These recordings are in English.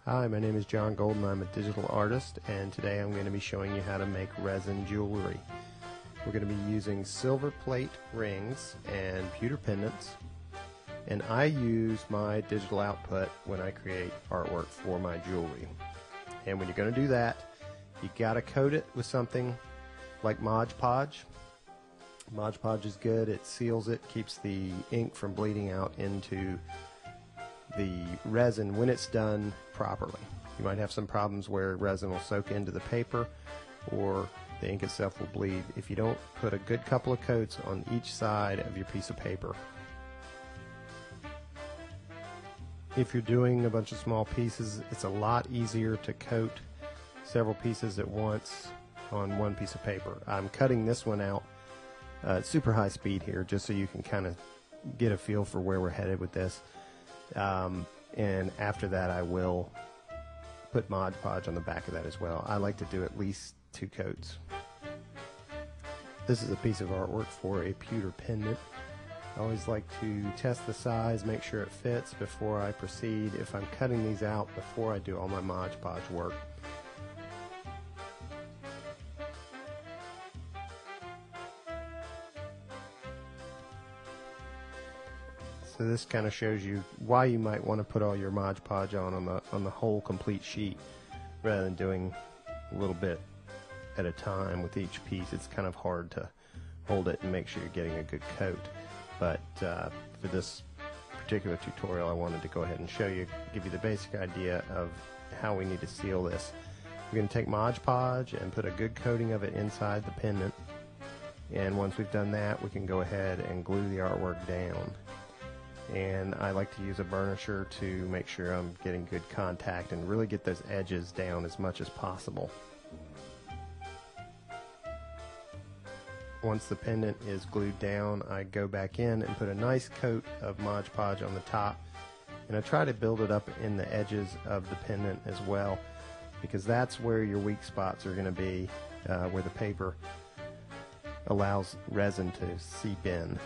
Hi, my name is John Golden. I'm a digital artist, and today I'm going to be showing you how to make resin jewelry. We're going to be using silver plate rings and pewter pendants, and I use my digital output when I create artwork for my jewelry. And when you're going to do that, you got to coat it with something like Mod Podge. Mod Podge is good. It seals it, keeps the ink from bleeding out into the resin when it's done properly. You might have some problems where resin will soak into the paper or the ink itself will bleed if you don't put a good couple of coats on each side of your piece of paper. If you're doing a bunch of small pieces, it's a lot easier to coat several pieces at once on one piece of paper. I'm cutting this one out at super high speed here just so you can kind of get a feel for where we're headed with this. And after that I will put Mod Podge on the back of that as well. I like to do at least 2 coats. This is a piece of artwork for a pewter pendant. I always like to test the size, make sure it fits before I proceed if I'm cutting these out before I do all my Mod Podge work. So this kind of shows you why you might want to put all your Mod Podge on the whole complete sheet rather than doing a little bit at a time with each piece. It's kind of hard to hold it and make sure you're getting a good coat. But for this particular tutorial, I wanted to go ahead and show you, give you the basic idea of how we need to seal this. We're going to take Mod Podge and put a good coating of it inside the pendant. And once we've done that, we can go ahead and glue the artwork down. And I like to use a burnisher to make sure I'm getting good contact and really get those edges down as much as possible. Once the pendant is glued down, I go back in and put a nice coat of Mod Podge on the top, and I try to build it up in the edges of the pendant as well, because that's where your weak spots are going to be, where the paper allows resin to seep in.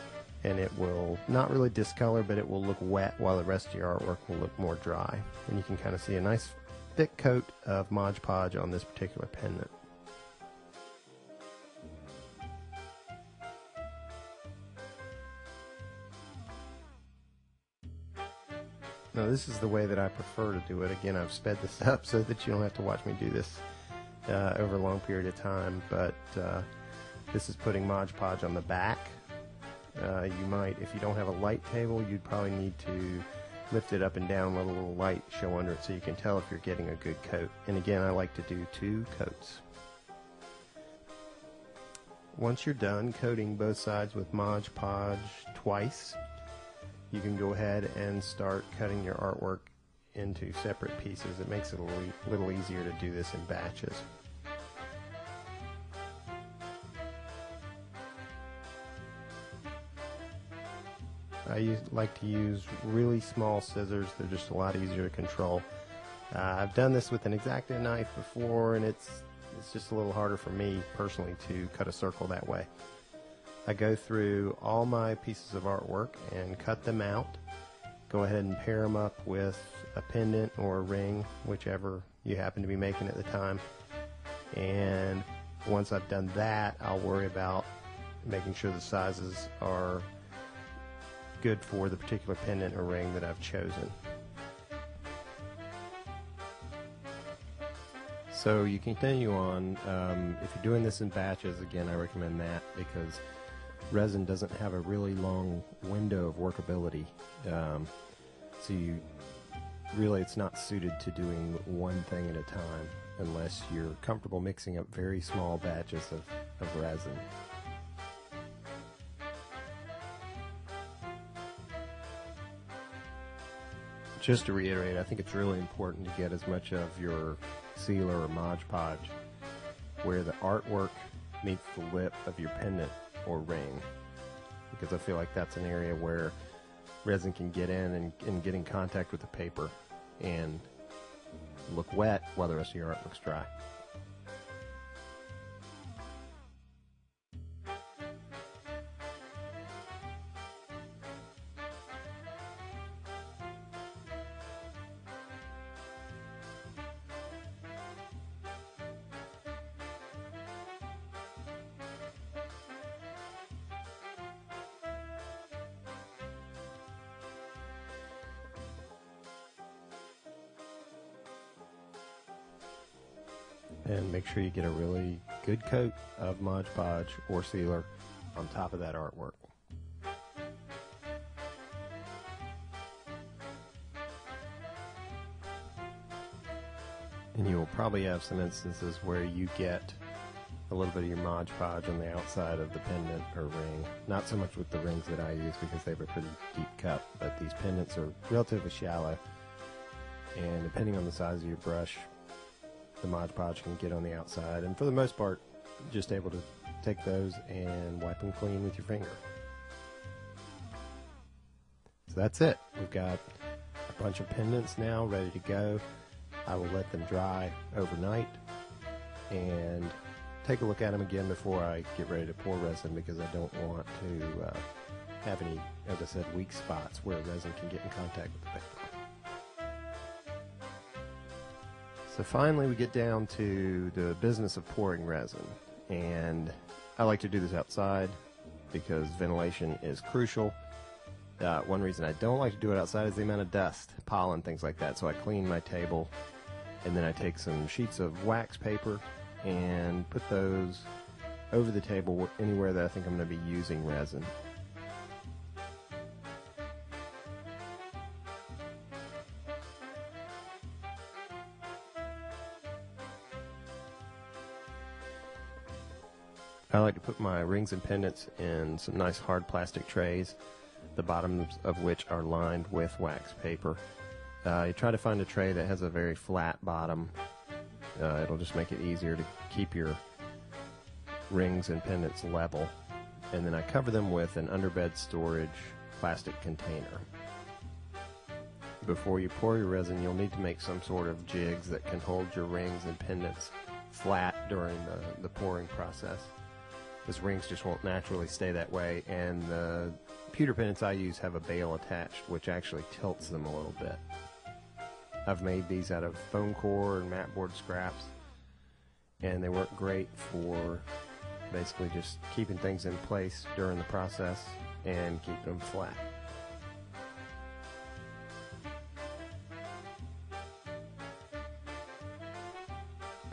And it will not really discolor, but it will look wet while the rest of your artwork will look more dry. And you can kind of see a nice thick coat of Mod Podge on this particular pendant. Now this is the way that I prefer to do it. Again, I've sped this up so that you don't have to watch me do this over a long period of time, but this is putting Mod Podge on the back. You might, if you don't have a light table, you'd probably need to lift it up and down, let a little light show under it so you can tell if you're getting a good coat. And again, I like to do 2 coats. Once you're done coating both sides with Mod Podge twice, you can go ahead and start cutting your artwork into separate pieces. It makes it a little easier to do this in batches. I like to use really small scissors. They're just a lot easier to control. I've done this with an X-Acto knife before, and it's just a little harder for me personally to cut a circle that way. I go through all my pieces of artwork and cut them out. Go ahead and pair them up with a pendant or a ring, whichever you happen to be making at the time. And once I've done that, I'll worry about making sure the sizes are good for the particular pendant or ring that I've chosen. So you continue on. If you're doing this in batches, again, I recommend that because resin doesn't have a really long window of workability. So it's not suited to doing one thing at a time unless you're comfortable mixing up very small batches of resin. Just to reiterate, I think it's really important to get as much of your sealer or Mod Podge where the artwork meets the lip of your pendant or ring, because I feel like that's an area where resin can get in and get in contact with the paper and look wet while the rest of your art looks dry. and make sure you get a really good coat of Mod Podge or sealer on top of that artwork. And you will probably have some instances where you get a little bit of your Mod Podge on the outside of the pendant or ring. Not so much with the rings that I use because they have a pretty deep cup, but these pendants are relatively shallow, and depending on the size of your brush, the Mod Podge can get on the outside, and for the most part, just able to take those and wipe them clean with your finger. So that's it. We've got a bunch of pendants now ready to go. I will let them dry overnight and take a look at them again before I get ready to pour resin, because I don't want to have any, as I said, weak spots where resin can get in contact with the paper. So finally we get down to the business of pouring resin, and I like to do this outside because ventilation is crucial. One reason I don't like to do it outside is the amount of dust, pollen, things like that. So I clean my table, and then I take some sheets of wax paper and put those over the table anywhere that I think I'm going to be using resin. I like to put my rings and pendants in some nice hard plastic trays, the bottoms of which are lined with wax paper. You try to find a tray that has a very flat bottom. It'll just make it easier to keep your rings and pendants level. And then I cover them with an underbed storage plastic container. Before you pour your resin, you'll need to make some sort of jigs that can hold your rings and pendants flat during the pouring process, because rings just won't naturally stay that way, and the pewter pendants I use have a bail attached which actually tilts them a little bit. I've made these out of foam core and mat board scraps, and they work great for basically just keeping things in place during the process and keeping them flat.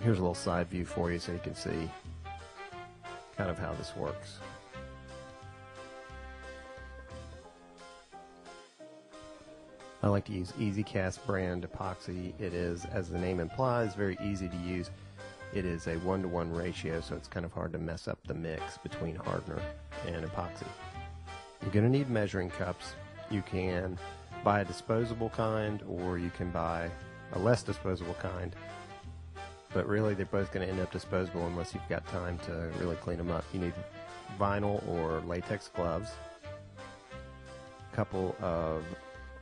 Here's a little side view for you so you can see kind of how this works. I like to use Easy Cast brand epoxy. It is, as the name implies, very easy to use. It is a 1-to-1 ratio, so it's kind of hard to mess up the mix between hardener and epoxy. You're going to need measuring cups. You can buy a disposable kind, or you can buy a less disposable kind, but really they're both going to end up disposable unless you've got time to really clean them up. You need vinyl or latex gloves, a couple of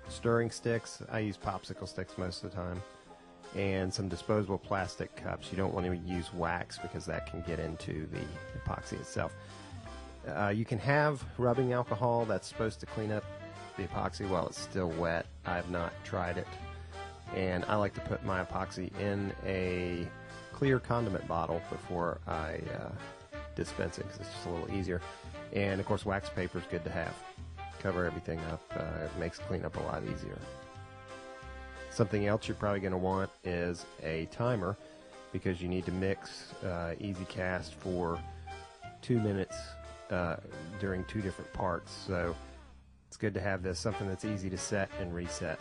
stirring sticks. I use popsicle sticks most of the time, and some disposable plastic cups. You don't want to use wax because that can get into the epoxy itself. You can have rubbing alcohol. That's supposed to clean up the epoxy while it's still wet. I have not tried it, and I like to put my epoxy in a clear condiment bottle before I dispense it, because it's just a little easier. And of course, wax paper is good to have. Cover everything up. It makes cleanup a lot easier. Something else you're probably going to want is a timer, because you need to mix Easy Cast for 2 minutes during 2 different parts. So it's good to have this, something that's easy to set and reset.